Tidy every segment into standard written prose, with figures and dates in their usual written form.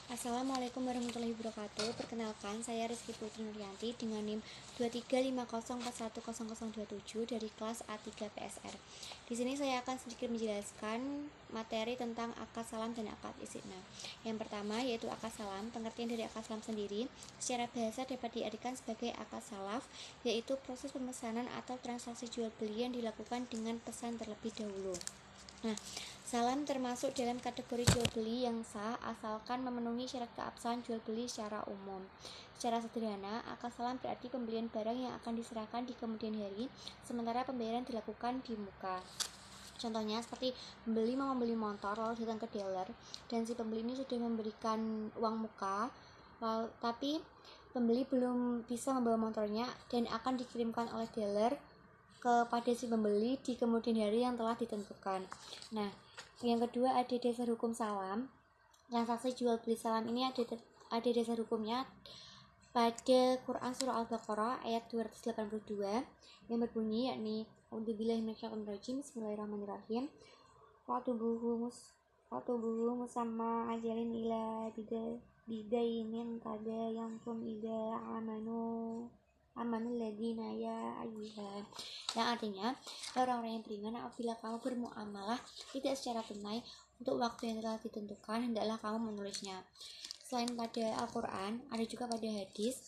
Assalamualaikum warahmatullahi wabarakatuh. Perkenalkan, saya Rizky Putri Nuryanti dengan NIM 2350410027 dari kelas A3 PSR. Di sini saya akan sedikit menjelaskan materi tentang akad salam dan akad istiqna. Yang pertama yaitu akad salam. Pengertian dari akad salam sendiri secara bahasa dapat diartikan sebagai akad salaf, yaitu proses pemesanan atau transaksi jual beli yang dilakukan dengan pesan terlebih dahulu. Nah, salam termasuk dalam kategori jual beli yang sah asalkan memenuhi syarat keabsahan jual beli secara umum. Secara sederhana, akad salam berarti pembelian barang yang akan diserahkan di kemudian hari, sementara pembayaran dilakukan di muka. Contohnya seperti pembeli mau membeli motor lalu datang ke dealer dan si pembeli ini sudah memberikan uang muka, tapi pembeli belum bisa membawa motornya dan akan dikirimkan oleh dealer kepada si pembeli di kemudian hari yang telah ditentukan. Nah, yang kedua ada dasar hukum salam. Transaksi jual beli salam ini ada dasar hukumnya pada Quran surah Al-Baqarah ayat 282 yang berbunyi yakni A'udzubillahi minasyaitonirrajim, Bismillahirrahmanirrahim. Watubuhu musamma ajalin ila bidainin tada yang kum ida amanul ladina ya ayyuhan, yang artinya orang-orang yang beriman, apabila kamu bermuamalah tidak secara tunai untuk waktu yang telah ditentukan, hendaklah kamu menulisnya. Selain pada Al-Quran, ada juga pada hadis.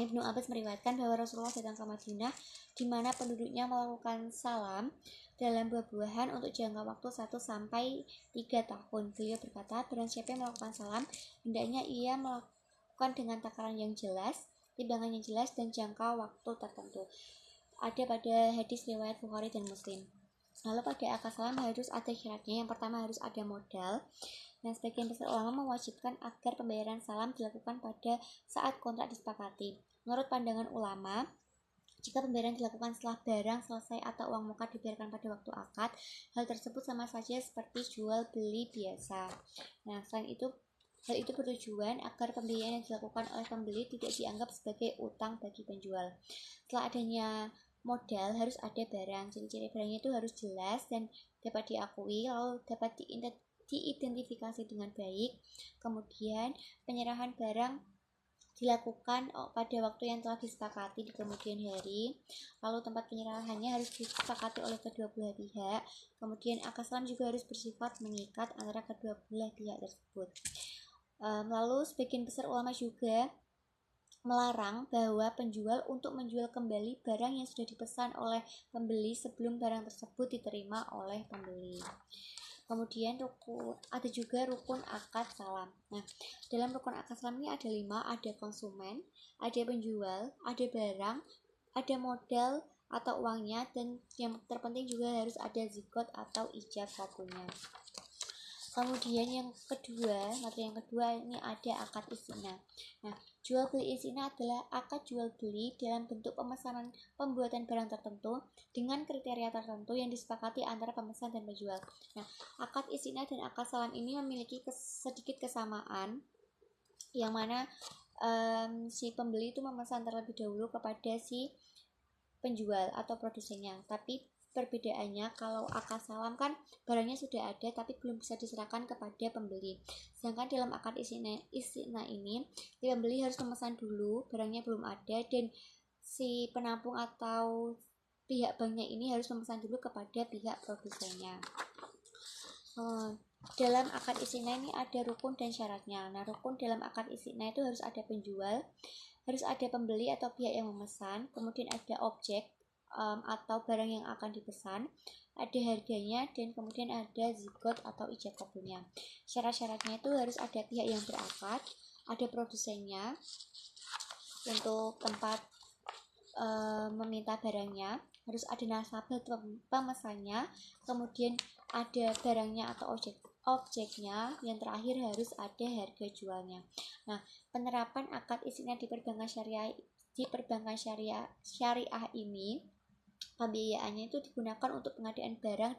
Ibnu Abbas meriwayatkan bahwa Rasulullah datang ke Madinah di mana penduduknya melakukan salam dalam buah-buahan untuk jangka waktu 1 sampai 3 tahun. Beliau berkata, barang siapa yang melakukan salam, hendaknya ia melakukan dengan takaran yang jelas, timbangan yang jelas, dan jangka waktu tertentu. Ada pada hadis riwayat Bukhari dan Muslim. Lalu pada akad salam harus ada syaratnya. Yang pertama harus ada modal. Dan sebagian besar ulama mewajibkan agar pembayaran salam dilakukan pada saat kontrak disepakati. Menurut pandangan ulama, jika pembayaran dilakukan setelah barang selesai atau uang muka dibayarkan pada waktu akad, hal tersebut sama saja seperti jual beli biasa. Nah, selain itu, hal itu bertujuan agar pembiayaan yang dilakukan oleh pembeli tidak dianggap sebagai utang bagi penjual. Setelah adanya modal, harus ada barang. Ciri-ciri barangnya itu harus jelas dan dapat diakui, lalu dapat diidentifikasi dengan baik. Kemudian penyerahan barang dilakukan pada waktu yang telah disepakati di kemudian hari. Lalu tempat penyerahannya harus disepakati oleh kedua belah pihak. Kemudian akad salam juga harus bersifat mengikat antara kedua belah pihak tersebut. Lalu sebagian besar ulama juga melarang bahwa penjual untuk menjual kembali barang yang sudah dipesan oleh pembeli sebelum barang tersebut diterima oleh pembeli. Kemudian ada juga rukun akad salam. Nah, dalam rukun akad salam ini ada 5, ada konsumen, ada penjual, ada barang, ada modal atau uangnya, dan yang terpenting juga harus ada zigot atau ijab kabulnya. Kemudian materi yang kedua ini ada akad istiqna. Nah, jual beli istiqna adalah akad jual beli dalam bentuk pemesanan pembuatan barang tertentu dengan kriteria tertentu yang disepakati antara pemesan dan penjual. Nah, akad istiqna dan akad salam ini memiliki sedikit kesamaan, yang mana si pembeli itu memesan terlebih dahulu kepada si penjual atau produsennya. Tapi perbedaannya, kalau akad salam kan barangnya sudah ada tapi belum bisa diserahkan kepada pembeli. Sedangkan dalam akad istiqna ini, si pembeli harus memesan dulu, barangnya belum ada, dan si penampung atau pihak banknya ini harus memesan dulu kepada pihak produsennya. Dalam akad istiqna ini ada rukun dan syaratnya. Nah, rukun dalam akad istiqna itu harus ada penjual, harus ada pembeli atau pihak yang memesan, kemudian ada objek atau barang yang akan dipesan, ada harganya, dan kemudian ada zigot atau ijab kabulnya. Syarat-syaratnya itu harus ada pihak yang berakad, ada produsennya untuk tempat meminta barangnya, harus ada nasabah pemesannya, kemudian ada barangnya atau objeknya, yang terakhir harus ada harga jualnya. Nah, penerapan akad istiqna di perbankan syariah ini, pembiayaannya itu digunakan untuk pengadaan barang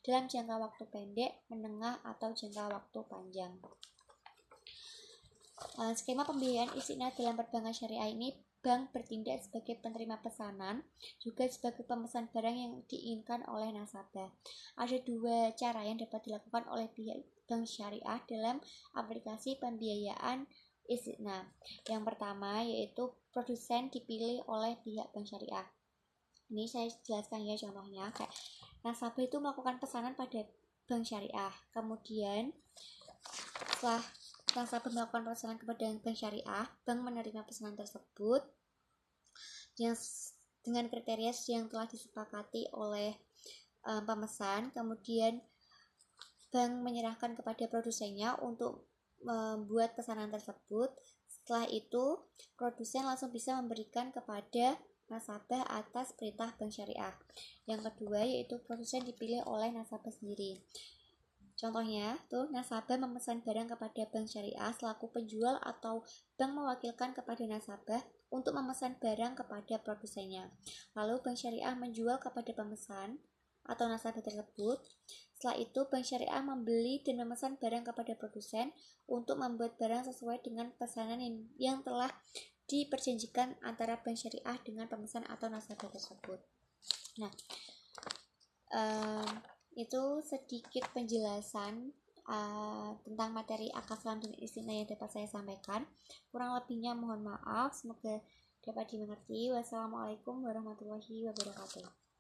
dalam jangka waktu pendek, menengah, atau jangka waktu panjang. Skema pembiayaan istiqna dalam perbankan syariah ini bank bertindak sebagai penerima pesanan, juga sebagai pemesan barang yang diinginkan oleh nasabah. Ada dua cara yang dapat dilakukan oleh pihak bank syariah dalam aplikasi pembiayaan istiqnah. Yang pertama yaitu produsen dipilih oleh pihak bank syariah. Ini saya jelaskan ya contohnya, kayak nasabah itu melakukan pesanan pada bank syariah, kemudian setelah nasabah melakukan pesanan kepada bank syariah, bank menerima pesanan tersebut yang dengan kriteria yang telah disepakati oleh pemesan. Kemudian bank menyerahkan kepada produsennya untuk membuat pesanan tersebut. Setelah itu produsen langsung bisa memberikan kepada nasabah atas perintah bank syariah. Yang kedua yaitu produsen dipilih oleh nasabah sendiri. Contohnya tuh, nasabah memesan barang kepada bank syariah selaku penjual, atau bank mewakilkan kepada nasabah untuk memesan barang kepada produsennya. Lalu bank syariah menjual kepada pemesan atau nasabah tersebut. Setelah itu bank syariah membeli dan memesan barang kepada produsen untuk membuat barang sesuai dengan pesanan yang telah diperjanjikan antara bank syariah dengan pemesan atau nasabah tersebut. Nah, itu sedikit penjelasan tentang materi akad salam dan istiqnah yang dapat saya sampaikan. Kurang lebihnya mohon maaf, semoga dapat dimengerti. Wassalamualaikum warahmatullahi wabarakatuh.